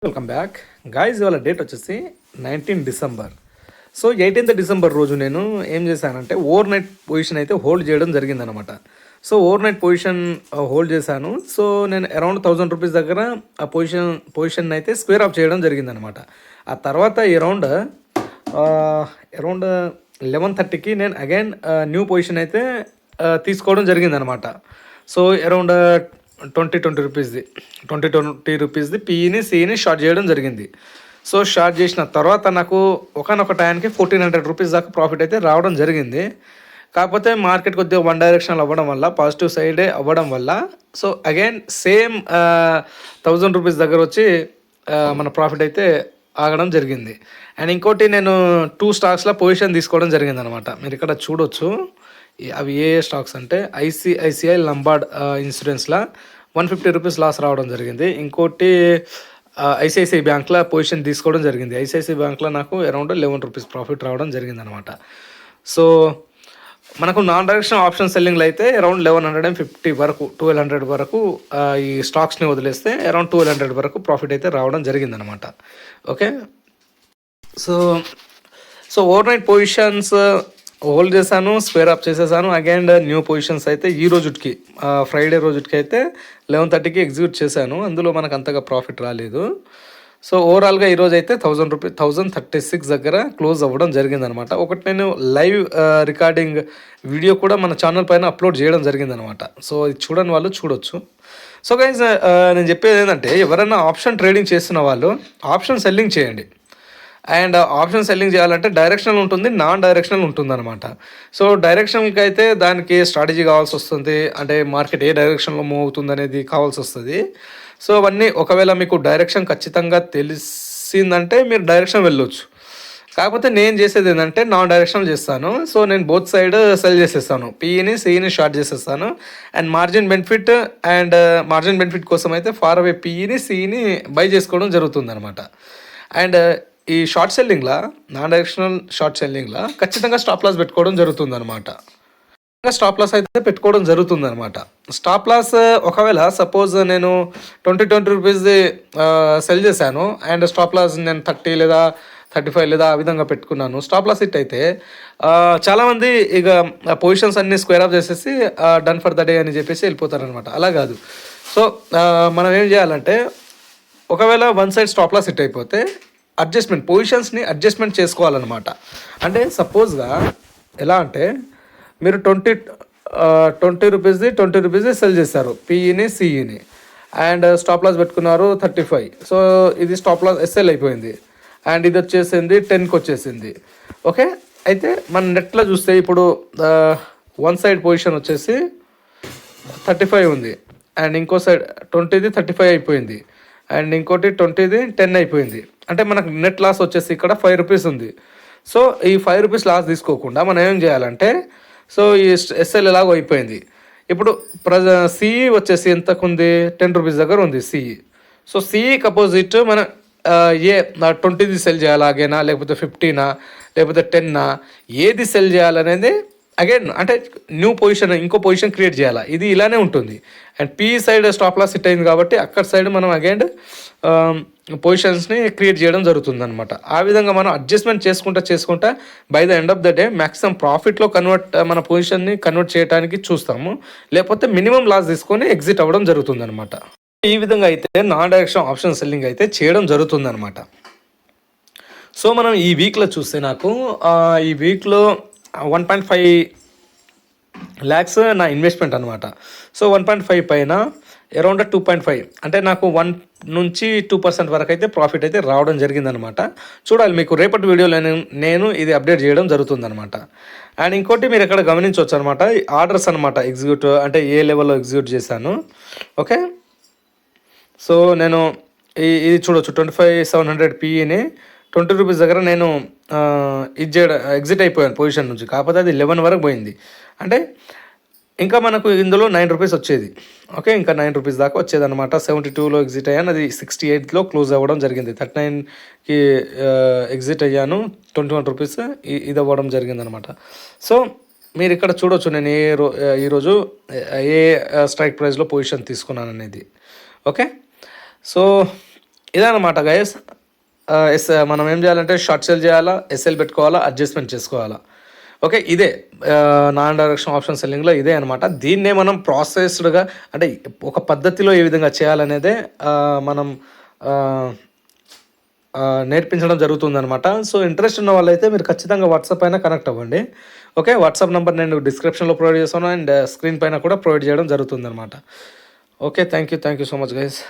Welcome back guys. ఇవాళ date వచ్చేసి 19 December. So 18 December రోజు నేను ఏం చేశానంటే ఓవర్ నైట్ పొజిషన్ అయితే హోల్డ్ చేయడం జరిగిందనమాట. So over night position hold చేశాను. సో నేను అరౌండ్ ₹1000 దగ్గర ఆ పొజిషన్ అయితే స్క్వేర్ ఆఫ్ చేయడం జరిగిందనమాట. ఆ తర్వాత అరౌండ్ 11:30కి నేను అగైన్ న్యూ పొజిషన్ అయితే తీసుకోవడం జరిగిందనమాట. సో అరౌండ్ 20 రూపీస్ది పీఈని సిఈని షార్ట్ చేయడం జరిగింది. సో షార్ట్ చేసిన తర్వాత నాకు ఒకనొక టైంకి ₹1400 దాకా ప్రాఫిట్ అయితే రావడం జరిగింది. కాకపోతే మార్కెట్ కొద్దిగా వన్ డైరెక్షనల్ అవ్వడం వల్ల, పాజిటివ్ సైడే అవ్వడం వల్ల సో అగైన్ సేమ్ ₹1000 దగ్గర వచ్చి మన ప్రాఫిట్ అయితే ఆగడం జరిగింది. అండ్ ఇంకోటి నేను 2 స్టాక్స్లో పొజిషన్ తీసుకోవడం జరిగింది అనమాట. మీరు ఇక్కడ చూడొచ్చు. అవి ఏ స్టాక్స్ అంటే ఐసిఐసిఐ లంబార్డ్ ఇన్సూరెన్స్లో ₹150 లాస్ రావడం జరిగింది. ఇంకోటి ఐసిఐసిఐ బ్యాంక్లో పొజిషన్ తీసుకోవడం జరిగింది. ఐసిఐసిఐ బ్యాంక్లో నాకు అరౌండ్ ₹11 ప్రాఫిట్ రావడం జరిగింది అనమాట. సో మనకు నాన్ డైరెక్షన్ ఆప్షన్ సెల్లింగ్లో అయితే అరౌండ్ 1150 వరకు 1200 వరకు ఈ స్టాక్స్ని వదిలేస్తే అరౌండ్ 1200 వరకు ప్రాఫిట్ అయితే రావడం జరిగిందనమాట. Okay. So over night positions hold చేశాను, స్క్వేర్ అప్ చేసేసాను. అగైన్ న్యూ పొజిషన్స్ అయితే ఈ రోజుకి ఫ్రైడే రోజుకి అయితే 11:30కి ఎగ్జిక్యూట్ చేశాను. అందులో మనకు అంతగా ప్రాఫిట్ రాలేదు. సో ఓవరాల్గా ఈరోజు అయితే ₹1036 దగ్గర క్లోజ్ అవ్వడం జరిగిందనమాట. ఒకటి నేను లైవ్ రికార్డింగ్ వీడియో కూడా మన ఛానల్ పైన అప్లోడ్ చేయడం జరిగిందనమాట. సో ఇది చూడని వాళ్ళు చూడొచ్చు. సో గైస్, నేను చెప్పేది ఏంటంటే ఎవరైనా ఆప్షన్ ట్రేడింగ్ చేస్తున్న వాళ్ళు ఆప్షన్ సెల్లింగ్ చేయండి. అండ్ ఆప్షన్ సెల్లింగ్ చేయాలంటే డైరెక్షనల్ ఉంటుంది, నాన్ డైరెక్షనల్ ఉంటుంది అనమాట. సో డైరెక్షనల్కి అయితే దానికి స్ట్రాటజీ కావాల్సి వస్తుంది. అంటే మార్కెట్ ఏ డైరెక్షన్లో మూవ్ అవుతుంది అనేది కావాల్సి వస్తుంది. సో అవన్నీ ఒకవేళ మీకు డైరెక్షన్ ఖచ్చితంగా తెలిసిందంటే మీరు డైరెక్షన్ వెళ్ళొచ్చు. కాకపోతే నేను చేసేది ఏంటంటే నాన్ డైరెక్షనల్ చేస్తాను. సో నేను బోత్ సైడ్ సెల్ చేసేస్తాను, పీఈని సిఈని షార్ట్ చేసేస్తాను. అండ్ మార్జిన్ బెనిఫిట్ కోసం అయితే ఫార్ అవే పీఈని సిఈని బై చేసుకోవడం జరుగుతుంది అనమాట. అండ్ ఈ షార్ట్ సెల్లింగ్లో, నాన్ డైరెక్షనల్ షార్ట్ సెల్లింగ్లో ఖచ్చితంగా స్టాప్ లాస్ పెట్టుకోవడం జరుగుతుంది అనమాట. స్టాప్ లాస్ అయితే పెట్టుకోవడం జరుగుతుంది అనమాట. స్టాప్ లాస్ ఒకవేళ సపోజ్ నేను ₹20 సెల్ చేశాను అండ్ స్టాప్ లాస్ నేను 30 లేదా 35 లేదా ఆ విధంగా పెట్టుకున్నాను. స్టాప్ లాస్ హిట్ అయితే చాలామంది ఇక పొజిషన్స్ అన్ని స్క్వేర్ ఆఫ్ చేసేసి డన్ ఫర్ ద డే అని చెప్పేసి వెళ్ళిపోతారనమాట. అలా కాదు. సో మనం ఏం చేయాలంటే ఒకవేళ one side stop loss hit అయిపోతే పొజిషన్స్ని అడ్జస్ట్మెంట్ చేసుకోవాలన్నమాట. అంటే సపోజ్గా ఎలా అంటే మీరు ₹20 సెల్ చేస్తారు, పీఈని సిఈని, అండ్ స్టాప్ లాస్ పెట్టుకున్నారు 35. సో ఇది స్టాప్ లాస్ ఎస్ఎల్ అయిపోయింది అండ్ ఇది వచ్చేసింది 10కి వచ్చేసింది. ఓకే. అయితే మన నెట్లో చూస్తే ఇప్పుడు వన్ సైడ్ పొజిషన్ వచ్చేసి 35 ఉంది అండ్ ఇంకో సైడ్ 20ది 35 అయిపోయింది అండ్ ఇంకోటి 20ది 10 అయిపోయింది. అంటే మనకు నెట్ లాస్ వచ్చేసి ఇక్కడ ₹5 ఉంది. సో ఈ ₹5 లాస్ తీసుకోకుండా మనం ఏం చేయాలంటే, సో ఈ ఎస్ఎల్ ఎలాగో అయిపోయింది. ఇప్పుడు సిఈ వచ్చేసి ఎంతకు ఉంది, ₹10 దగ్గర ఉంది సిఈ. సో సిఈకి అపోజిట్ మనం 20ది సెల్ చేయాలి అలాగేనా, లేకపోతే 15నా, లేకపోతే 10నా, ఏది సెల్ చేయాలనేది అగైన్ అంటే న్యూ పొజిషన్, ఇంకో పొజిషన్ క్రియేట్ చేయాలి. ఇది ఇలానే ఉంటుంది. And P side stop loss hit అయింది కాబట్టి అక్కడ సైడ్ మనం అగైన్ పొజిషన్స్ని క్రియేట్ చేయడం జరుగుతుంది అనమాట. ఆ విధంగా మనం అడ్జస్ట్మెంట్ చేసుకుంటా by the end of the day maximum ప్రాఫిట్లో మన పొజిషన్ని కన్వర్ట్ చేయడానికి చూస్తాము. లేకపోతే మినిమం లాస్ తీసుకొని ఎగ్జిట్ అవ్వడం జరుగుతుంది అనమాట. ఈ విధంగా అయితే నాన్ డైరెక్షన్ ఆప్షన్ సెల్లింగ్ అయితే చేయడం జరుగుతుంది అనమాట. సో మనం ఈ వీక్లో చూస్తే నాకు ఈ వీక్లో 1.5 lakhs నా ఇన్వెస్ట్మెంట్ అనమాట. సో 1.5 పైన అరౌండ్ 2.5 అంటే నాకు 1 నుంచి 2% వరకు అయితే ప్రాఫిట్ అయితే రావడం జరిగిందనమాట. చూడాలి, మీకు రేపటి వీడియోలో నేను ఇది అప్డేట్ చేయడం జరుగుతుందనమాట. అండ్ ఇంకోటి మీరు ఎక్కడ గమనించవచ్చు అనమాట, ఆర్డర్స్ అనమాట ఎగ్జిక్యూట్ అంటే ఏ లెవెల్లో ఎగ్జిక్యూట్ చేశాను. ఓకే. సో నేను ఇది చూడవచ్చు, 25,700 పీఈని ₹20 దగ్గర నేను ఎగ్జిట్ అయిపోయాను పొజిషన్ నుంచి. కాకపోతే అది 11 వరకు పోయింది. అంటే ఇంకా మనకు ఇందులో ₹9 వచ్చేది. ఓకే, ఇంకా ₹9 దాకా వచ్చేది అనమాట. 72లో ఎగ్జిట్ అయ్యాను, అది 68లో క్లోజ్ అవ్వడం జరిగింది. 39కి ఎగ్జిట్ అయ్యాను, ₹21 ఇది అవ్వడం జరిగింది అనమాట. సో మీరు ఇక్కడ చూడవచ్చు నేను ఈరోజు ఏ స్ట్రైక్ ప్రైస్లో పొజిషన్ తీసుకున్నాను అనేది. ఓకే. సో ఇదన్నమాట గైస్. మనం ఏం చేయాలంటే షార్ట్ సేల్ చేయాలా, ఎస్ఎల్ పెట్టుకోవాలా, అడ్జస్ట్మెంట్ చేసుకోవాలా. ఓకే, ఇదే నాన్ డైరెక్షన్ ఆప్షన్ సెల్లింగ్లో ఇదే అనమాట. దీన్నే మనం ప్రాసెస్డ్గా అంటే ఒక పద్ధతిలో ఏ విధంగా చేయాలనేదే మనం ఆ, నేర్పించడం జరుగుతుందనమాట. సో ఇంట్రెస్ట్ ఉన్న వాళ్ళైతే మీరు ఖచ్చితంగా వాట్సాప్ పైన కనెక్ట్ అవ్వండి. ఓకే, వాట్సాప్ నెంబర్ నేను డిస్క్రిప్షన్లో ప్రొవైడ్ చేస్తాను అండ్ స్క్రీన్ పైన కూడా ప్రొవైడ్ చేయడం జరుగుతుందనమాట. Okay, thank you so much guys.